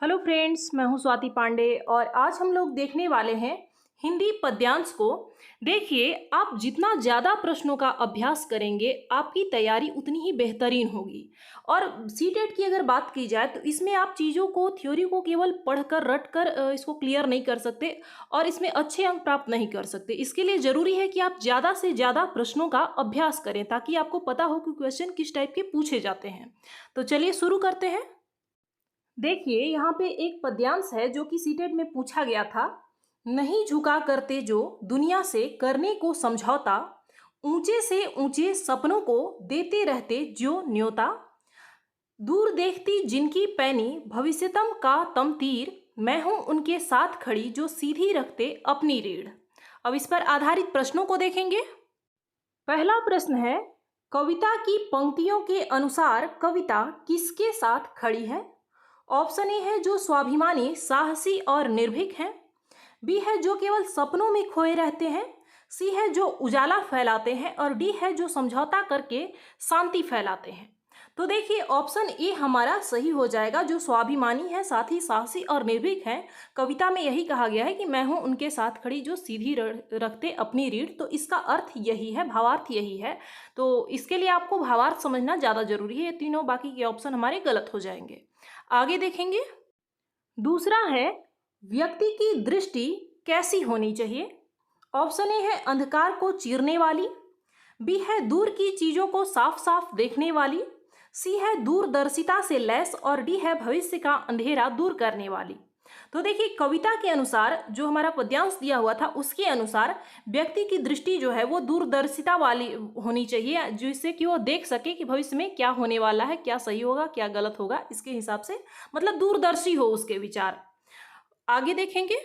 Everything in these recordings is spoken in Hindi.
हेलो फ्रेंड्स, मैं हूं स्वाति पांडे और आज हम लोग देखने वाले हैं हिंदी पद्यांश को। देखिए, आप जितना ज़्यादा प्रश्नों का अभ्यास करेंगे आपकी तैयारी उतनी ही बेहतरीन होगी। और सीटेट की अगर बात की जाए तो इसमें आप चीज़ों को, थ्योरी को केवल पढ़कर रट कर इसको क्लियर नहीं कर सकते और इसमें अच्छे अंक प्राप्त नहीं कर सकते। इसके लिए ज़रूरी है कि आप ज़्यादा से ज़्यादा प्रश्नों का अभ्यास करें ताकि आपको पता हो कि क्वेश्चन किस टाइप के पूछे जाते हैं। तो चलिए शुरू करते हैं। देखिए, यहाँ पे एक पद्यांश है जो कि सीटेट में पूछा गया था। नहीं झुका करते जो दुनिया से करने को समझौता, ऊंचे से ऊंचे सपनों को देते रहते जो न्योता, दूर देखती जिनकी पैनी भविष्यतम का तम तीर, मैं हूं उनके साथ खड़ी जो सीधी रखते अपनी रीढ़। अब इस पर आधारित प्रश्नों को देखेंगे। पहला प्रश्न है, कविता की पंक्तियों के अनुसार कविता किसके साथ खड़ी है? ऑप्शन ए है जो स्वाभिमानी, साहसी और निर्भीक हैं। बी है जो केवल सपनों में खोए रहते हैं। सी है जो उजाला फैलाते हैं और डी है जो समझौता करके शांति फैलाते हैं। तो देखिए, ऑप्शन ए हमारा सही हो जाएगा, जो स्वाभिमानी है, साथ ही साहसी और निर्भीक हैं। कविता में यही कहा गया है कि मैं हूं उनके साथ खड़ी जो सीधी रखते अपनी रीढ़। तो इसका अर्थ यही है, भावार्थ यही है। तो इसके लिए आपको भावार्थ समझना ज़्यादा जरूरी है। ये तीनों बाकी के ऑप्शन हमारे गलत हो जाएंगे। आगे देखेंगे। दूसरा है, व्यक्ति की दृष्टि कैसी होनी चाहिए? ऑप्शन ए है अंधकार को चीरने वाली। बी है दूर की चीजों को साफ साफ देखने वाली। सी है दूरदर्शिता से लैस और डी है भविष्य का अंधेरा दूर करने वाली। तो देखिए, कविता के अनुसार जो हमारा पद्यांश दिया हुआ था उसके अनुसार व्यक्ति की दृष्टि जो है वो दूरदर्शिता वाली होनी चाहिए, जिससे कि वो देख सके कि भविष्य में क्या होने वाला है, क्या सही होगा, क्या गलत होगा। इसके हिसाब से मतलब दूरदर्शी हो उसके विचार। आगे देखेंगे।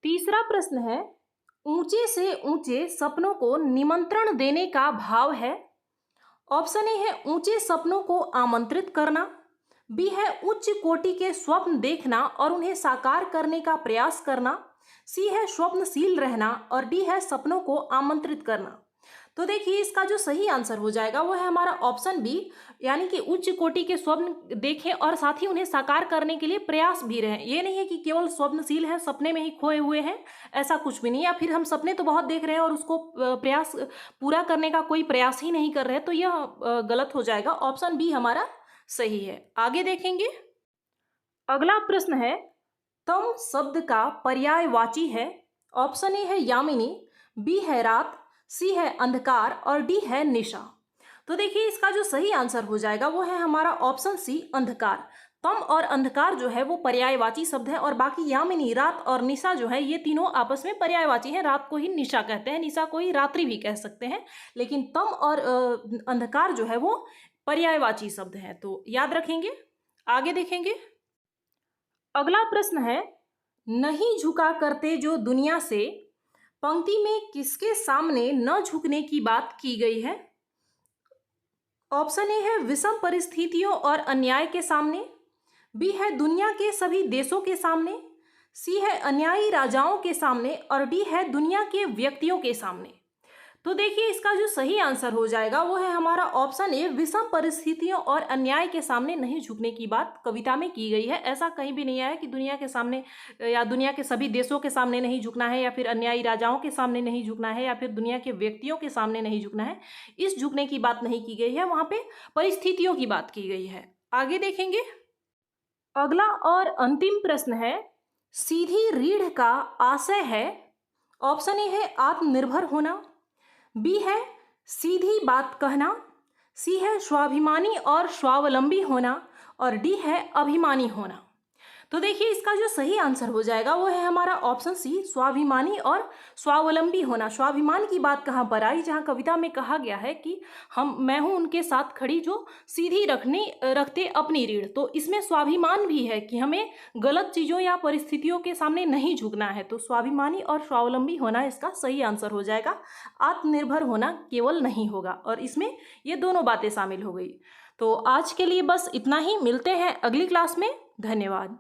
तीसरा प्रश्न है, ऊंचे से ऊंचे सपनों को निमंत्रण देने का भाव है। ऑप्शन ए है ऊंचे सपनों को आमंत्रित करना। बी है उच्च कोटि के स्वप्न देखना और उन्हें साकार करने का प्रयास करना। सी है स्वप्नशील रहना और डी है सपनों को आमंत्रित करना। तो देखिए, इसका जो सही आंसर हो जाएगा वो है हमारा ऑप्शन बी, यानी कि उच्च कोटि के स्वप्न देखें और साथ ही उन्हें साकार करने के लिए प्रयास भी रहें। ये नहीं है कि केवल स्वप्नशील है, सपने में ही खोए हुए हैं, ऐसा कुछ भी नहीं। या फिर हम सपने तो बहुत देख रहे हैं और उसको प्रयास पूरा करने का कोई प्रयास ही नहीं कर रहे, तो यह गलत हो जाएगा। ऑप्शन बी हमारा सही है। आगे देखेंगे। अगला प्रश्न है, तम शब्द का पर्यायवाची है। ऑप्शन ए है यामिनी, बी है रात, सी है अंधकार और डी है निशा। तो देखिए, इसका जो सही आंसर हो जाएगा वो है हमारा ऑप्शन सी, अंधकार। तम और अंधकार जो है वो पर्यायवाची शब्द है और बाकी यामिनी, रात और निशा जो है ये तीनों आपस में पर्यायवाची हैं। रात को ही निशा कहते हैं, निशा को ही रात्रि भी कह सकते हैं, लेकिन तम और अंधकार जो है वो पर्यायवाची शब्द है। तो याद रखेंगे। आगे देखेंगे। अगला प्रश्न है, नहीं झुका करते जो दुनिया से, पंक्ति में किसके सामने न झुकने की बात की गई है? ऑप्शन ए है विषम परिस्थितियों और अन्याय के सामने। बी है दुनिया के सभी देशों के सामने। सी है अन्यायी राजाओं के सामने और डी है दुनिया के व्यक्तियों के सामने। तो देखिए, इसका जो सही आंसर हो जाएगा वो है हमारा ऑप्शन ए, विषम परिस्थितियों और अन्याय के सामने नहीं झुकने की बात कविता में की गई है। ऐसा कहीं भी नहीं आया कि दुनिया के सामने या दुनिया के सभी देशों के सामने नहीं झुकना है या फिर अन्यायी राजाओं के सामने नहीं झुकना है या फिर दुनिया के व्यक्तियों के सामने नहीं झुकना है। इस झुकने की बात नहीं की गई है, वहां पे परिस्थितियों की बात की गई है। आगे देखेंगे। अगला और अंतिम प्रश्न है, सीधी रीढ़ का आशय है। ऑप्शन ए है आत्मनिर्भर होना। बी है सीधी बात कहना। सी है स्वाभिमानी और स्वावलंबी होना और डी है अभिमानी होना। तो देखिए, इसका जो सही आंसर हो जाएगा वो है हमारा ऑप्शन सी, स्वाभिमानी और स्वावलंबी होना। स्वाभिमान की बात कहाँ पर आई? जहाँ कविता में कहा गया है कि मैं हूं उनके साथ खड़ी जो सीधी रखते अपनी रीढ़। तो इसमें स्वाभिमान भी है कि हमें गलत चीज़ों या परिस्थितियों के सामने नहीं झुकना है। तो स्वाभिमानी और स्वावलंबी होना इसका सही आंसर हो जाएगा। आत्मनिर्भर होना केवल नहीं होगा, और इसमें ये दोनों बातें शामिल हो गई। तो आज के लिए बस इतना ही। मिलते हैं अगली क्लास में। धन्यवाद।